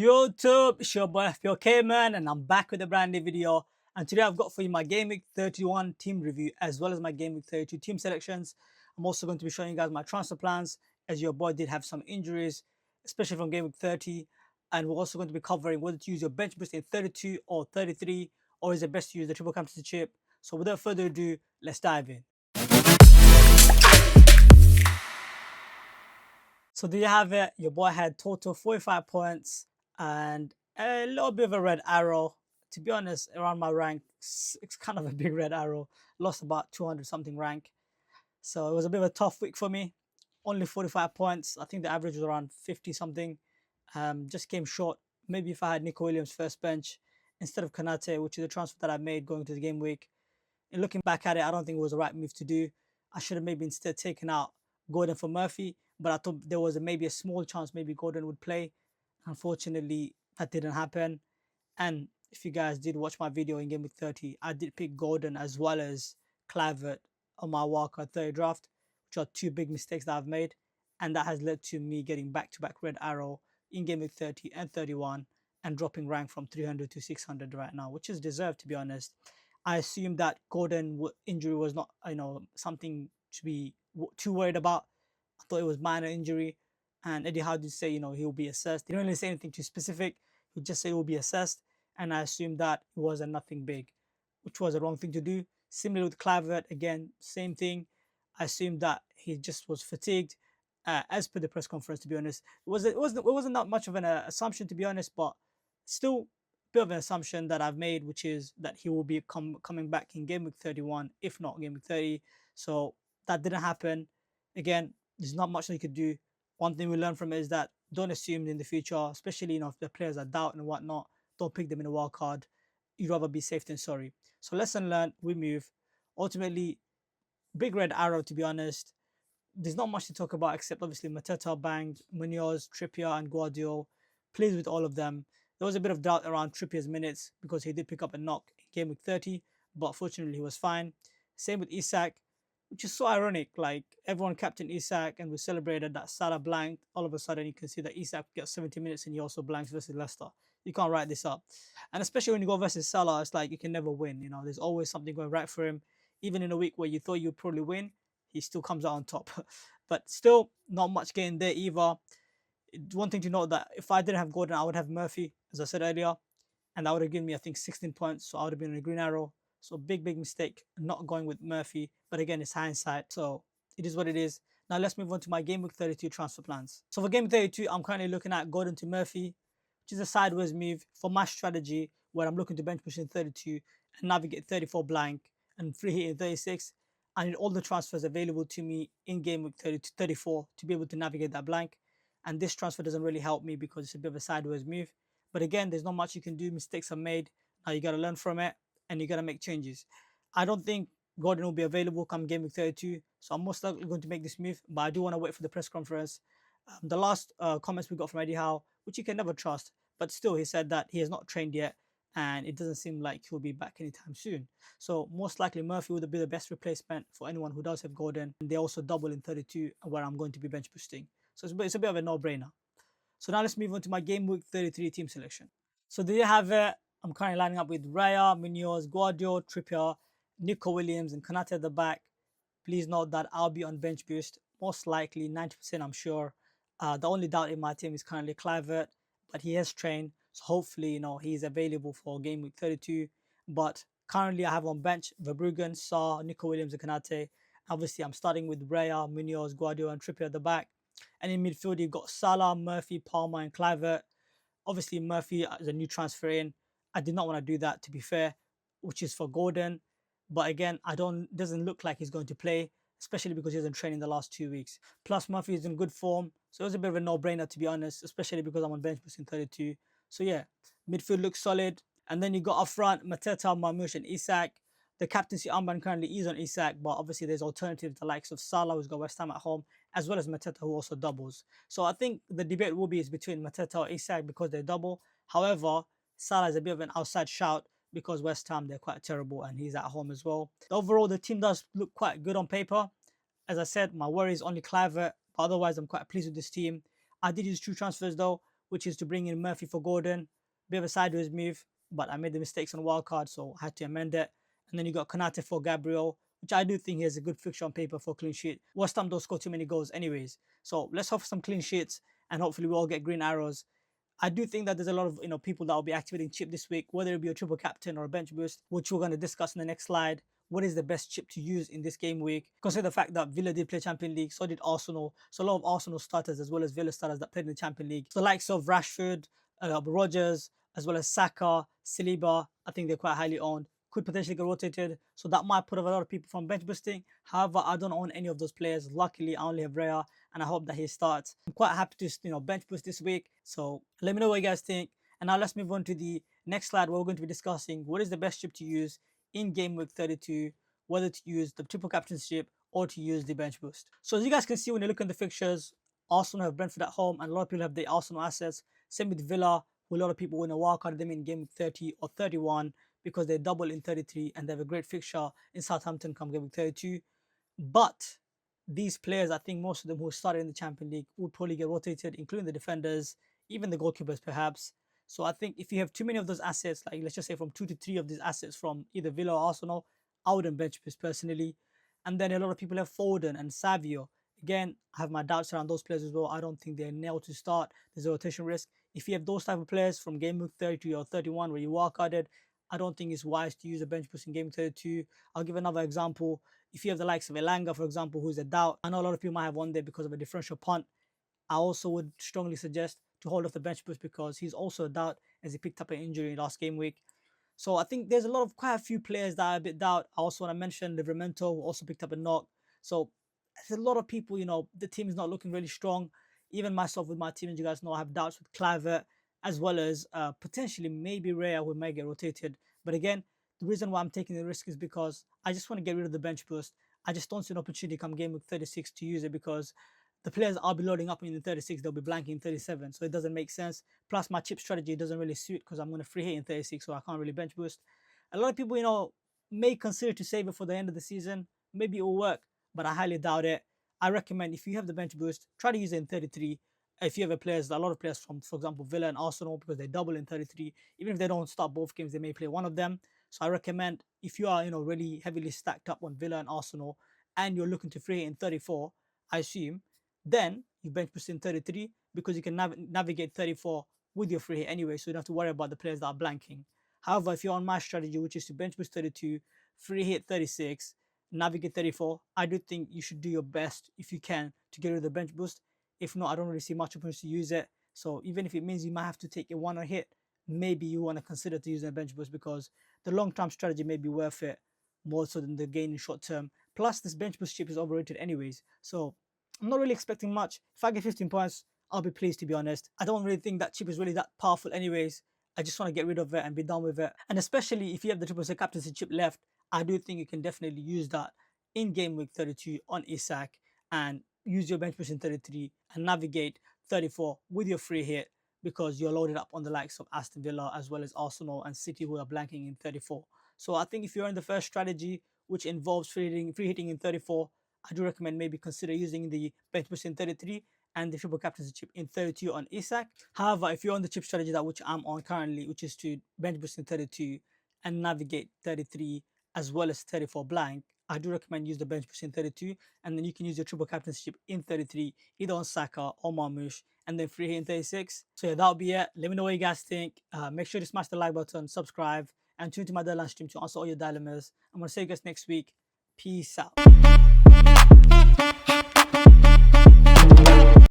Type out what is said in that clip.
YouTube, it's your boy FPLK man, and I'm back with a brand new video. And today I've got for you my Game Week 31 team review as well as my Game Week 32 team selections. I'm also going to be showing you guys my transfer plans, as your boy did have some injuries, especially from Game Week 30. And we're also going to be covering whether to use your bench boost in 32 or 33, or is it best to use the triple captaincy chip. So without further ado, let's dive in. So there you have it. Your boy had total 45 points and a little bit of a red arrow. To be honest, around my rank, it's kind of a big red arrow. Lost about 200 something rank. So it was a bit of a tough week for me. Only 45 points. I think the average was around 50 something. Just came short. Maybe if I had Nico Williams first bench instead of Kanate, which is a transfer that I made going to the game week. And looking back at it, I don't think it was the right move to do. I should have maybe instead taken out Gordon for Murphy, but I thought there was maybe a small chance maybe Gordon would play. Unfortunately, that didn't happen. And if you guys did watch my video in Game Week 30, I did pick Gordon as well as Clavert on my wildcard 30 draft, which are two big mistakes that I've made. And that has led to me getting back-to-back red arrow in Game Week 30 and 31 and dropping rank from 300 to 600 right now, which is deserved, to be honest. I assumed that Gordon injury was not, something to be too worried about. I thought it was minor injury, and Eddie Howe did say, he'll be assessed. He didn't really say anything too specific. He just said it will be assessed, and I assumed that it wasn't nothing big, which was the wrong thing to do. Similar with Clavert, again, same thing. I assumed that he just was fatigued, as per the press conference. To be honest, it wasn't that much of an assumption, to be honest, but still bit of an assumption that I've made, which is that he will be coming back in Game Week 31, if not Game Week 30. So that didn't happen. Again, there's not much that you could do. One thing we learned from it is that don't assume in the future, especially if the players are doubt and whatnot, don't pick them in a wild card. You'd rather be safe than sorry. So lesson learned, we move. Ultimately, big red arrow, to be honest. There's not much to talk about except obviously Mateta banged, Munoz, Trippier, and Guardiola. Pleased with all of them. There was a bit of doubt around Trippier's minutes because he did pick up a knock in Game Week 30, but fortunately he was fine. Same with Isak, which is so ironic. Like, everyone captained Isak and we celebrated that Salah blanked. All of a sudden you can see that Isak gets 70 minutes and he also blanks versus Leicester. You can't write this up. And especially when you go versus Salah, it's like you can never win. There's always something going right for him. Even in a week where you thought you'd probably win, he still comes out on top. But still, not much getting there either. One thing to note that if I didn't have Gordon, I would have Murphy, as I said earlier, and that would have given me, I think, 16 points. So I would have been on a green arrow. So big mistake not going with Murphy. But again, it's hindsight, so it is what it is. Now let's move on to my Game Week 32 transfer plans. So for Game Week 32, I'm currently looking at Gordon to Murphy, which is a sideways move for my strategy where I'm looking to bench push in 32 and navigate 34 blank and free hit in 36. I need all the transfers available to me in Game Week 32, 34 to be able to navigate that blank. And this transfer doesn't really help me because it's a bit of a sideways move. But again, there's not much you can do. Mistakes are made. Now you got to learn from it and you got to make changes. I don't think Gordon will be available come Game Week 32. So I'm most likely going to make this move. But I do want to wait for the press conference. The last comments we got from Eddie Howe, which you can never trust. But still, he said that he has not trained yet. And it doesn't seem like he'll be back anytime soon. So most likely Murphy would be the best replacement for anyone who does have Gordon. And they also double in 32 where I'm going to be bench boosting. So it's a bit of a no-brainer. So now let's move on to my Game Week 33 team selection. So there you have it. I'm currently lining up with Raya, Munoz, Guardiola, Trippier, Nico Williams, and Kanate at the back. Please note that I'll be on bench boost. Most likely 90%, I'm sure. The only doubt in my team is currently Clavert, but he has trained. So hopefully, he's available for Game Week 32. But currently I have on bench Verbruggen, Sarr, Nico Williams, and Kanate. Obviously, I'm starting with Raya, Munoz, Guardiola, and Trippier at the back. And in midfield, you've got Salah, Murphy, Palmer, and Kluivert. Obviously, Murphy is a new transfer in. I did not want to do that, to be fair, which is for Gordon. But again, doesn't look like he's going to play, especially because he hasn't trained in the last 2 weeks. Plus, Murphy is in good form. So it was a bit of a no-brainer, to be honest, especially because I'm on bench boost in 32. So yeah, midfield looks solid. And then you got up front, Mateta, Marmoush, and Isak. The captaincy armband currently is on Isak, but obviously there's alternatives, the likes of Salah, who's got West Ham at home, as well as Mateta, who also doubles. So I think the debate will be is between Mateta or Isak because they double. However, Salah is a bit of an outside shout because West Ham, they're quite terrible and he's at home as well. Overall, the team does look quite good on paper. As I said, my worry is only Kluivert, but otherwise I'm quite pleased with this team. I did use 2 transfers though, which is to bring in Murphy for Gordon. Bit of a sideways move, but I made the mistakes on wildcard, so I had to amend it. And then you got Konate for Gabriel, which I do think he has a good fixture on paper for clean sheet. West Ham don't score too many goals anyways. So let's hope for some clean sheets and hopefully we all get green arrows. I do think that there's a lot of people that will be activating chip this week, whether it be a triple captain or a bench boost, which we're going to discuss in the next slide. What is the best chip to use in this game week? Consider the fact that Villa did play Champions League, so did Arsenal. So a lot of Arsenal starters as well as Villa starters that played in the Champions League. So the likes of Rashford, Rodgers, as well as Saka, Saliba, I think they're quite highly owned. Could potentially get rotated, so that might put off a lot of people from bench boosting. However, I don't own any of those players. Luckily, I only have Raya, and I hope that he starts. I'm quite happy to bench boost this week. So let me know what you guys think. And now let's move on to the next slide where we're going to be discussing what is the best chip to use in game week 32, whether to use the triple captainship or to use the bench boost. So as you guys can see when you look at the fixtures, Arsenal have Brentford at home, and a lot of people have the Arsenal assets. Same with Villa, who a lot of people win a wildcard them in game week 30 or 31. Because they double in 33 and they have a great fixture in Southampton come game week 32. But these players, I think most of them who started in the Champions League would probably get rotated, including the defenders, even the goalkeepers perhaps. So I think if you have too many of those assets, like let's just say from 2 to 3 of these assets from either Villa or Arsenal, I wouldn't bench this personally. And then a lot of people have Foden and Savio. Again, I have my doubts around those players as well. I don't think they're nailed to start. There's a rotation risk. If you have those type of players from game week 32 or 31 where you wildcarded, I don't think it's wise to use a bench boost in game 32. I'll give another example. If you have the likes of Elanga, for example, who's a doubt, I know a lot of people might have one there because of a differential punt. I also would strongly suggest to hold off the bench boost because he's also a doubt as he picked up an injury last game week. So I think there's quite a few players that are a bit doubt. I also want to mention Livramento, who also picked up a knock. So there's a lot of people, the team is not looking really strong. Even myself with my team, as you guys know, I have doubts with Kluivert, as well as potentially maybe Raya who may get rotated. But again, the reason why I'm taking the risk is because I just want to get rid of the bench boost. I just don't see an opportunity come game week 36 to use it because the players I'll be loading up in the 36, they'll be blanking in 37. So it doesn't make sense. Plus my chip strategy doesn't really suit because I'm going to free hit in 36, so I can't really bench boost. A lot of people, may consider to save it for the end of the season. Maybe it will work, but I highly doubt it. I recommend if you have the bench boost, try to use it in 33. If you have a lot of players from, for example, Villa and Arsenal, because they double in 33, even if they don't start both games, they may play one of them. So I recommend if you are, really heavily stacked up on Villa and Arsenal, and you're looking to free hit in 34, I assume, then you bench boost in 33 because you can navigate 34 with your free hit anyway, so you don't have to worry about the players that are blanking. However, if you're on my strategy, which is to bench boost 32, free hit 36, navigate 34, I do think you should do your best if you can to get rid of the bench boost. If not, I don't really see much opportunity to use it. So even if it means you might have to take a one hit, maybe you want to consider to use a bench boost because the long-term strategy may be worth it more so than the gain in short term. Plus, this bench boost chip is overrated anyways. So I'm not really expecting much. If I get 15 points, I'll be pleased, to be honest. I don't really think that chip is really that powerful anyways. I just want to get rid of it and be done with it. And especially if you have the triple captaincy chip left, I do think you can definitely use that in game week 32 on Isak and use your bench boost in 33 and navigate 34 with your free hit because you're loaded up on the likes of Aston Villa as well as Arsenal and City who are blanking in 34. So I think if you're in the first strategy, which involves free hitting in 34, I do recommend maybe consider using the bench boost in 33 and the triple captaincy chip in 32 on Isak. However, if you're on the chip strategy that which I'm on currently, which is to bench boost in 32 and navigate 33 as well as 34 blank, I do recommend use the bench boost in 32, and then you can use your triple captainship in 33, either on Saka or Marmoush, and then free hit in 36. So yeah, that'll be it. Let me know what you guys think. Make sure to smash the like button, subscribe, and tune to my deadline stream to answer all your dilemmas. I'm gonna see you guys next week. Peace out.